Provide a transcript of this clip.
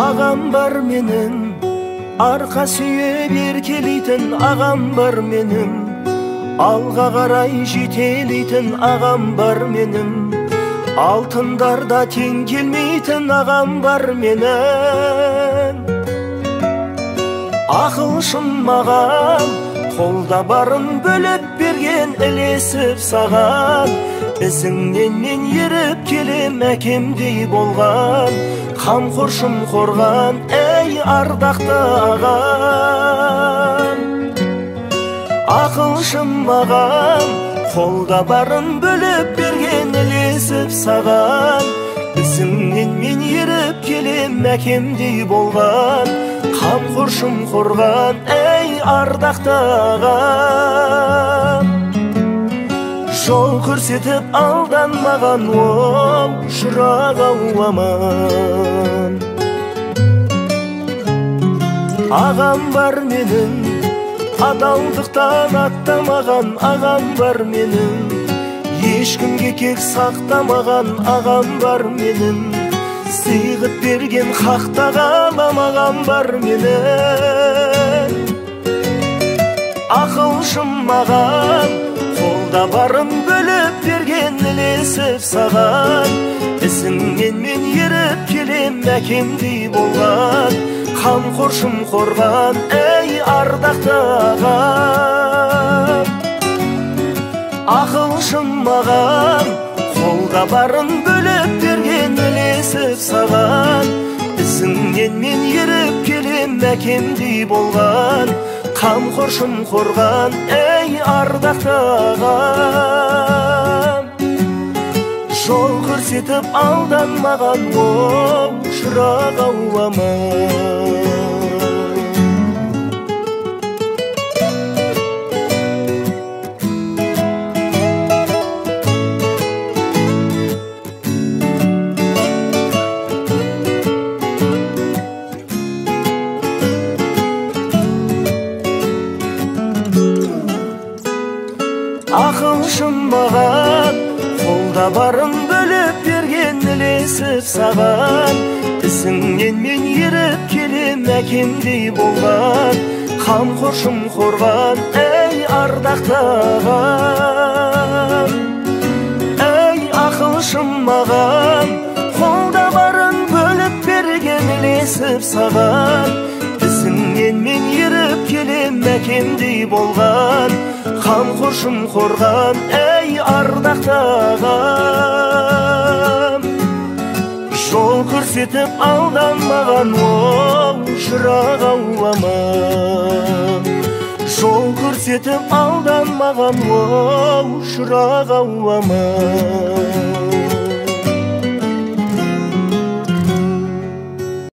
Ağam var menin, arka sүйеп еркелейтін ағам бар менің. Алға қарай жетелейтін ағам бар менің. Алтындарда тең келмейтін ағам бар менің. Ақылшым маған, қолда барын бөліп берген, ілесіп саған. Ізіңнен мен еріп келем, әкемдей болған, қамқоршым қорған, әй ардақты ағам. Ақылшым маған, қолда барын бөліп берген, ілесіп саған. Ізіңнен мен еріп келем, әкемдей болған, қамқоршым қорған, әй ардақты ағам. Жол көрсетіп алданмаған, оу жырағы аман. Ағам бар менің, адалдықтан аттамаған ағам бар менің. Ешкімге кек сақтамаған ағам бар менің. Сыйғып берген хақтағалам ағам бар менің. Ақылшым маған, қолда барын бөліп берген, ілесіп саған. Ізіңнен мен еріп келем, әкемдей болған, қамқоршым қорған, әй ардақты ағам. Ақылшым маған, қолда барын бөліп берген, ілесіп саған. Ізіңнен мен еріп келем, әкемдей болған, қамқоршым қорған, әй ардақты ағам. Жол көрсетіп алданмаған, оу жырағы аман. Ақылшым маған, қолда барын бөліп берген, ілесіп саған. Ізіңнен мен еріп келем, әкемдей болған, қамқоршым қорған, әй ардақты ағам. Әй ақылшым маған, қолда барын бөліп берген, ілесіп саған. Ізіңнен мен еріп келем, әкемдей болған, қамқоршым қорған, әй ардақты ағам. Жол көрсетіп алданмаған, оу жырағы аман. Жол көрсетіп алданмаған, оу жырағы аман.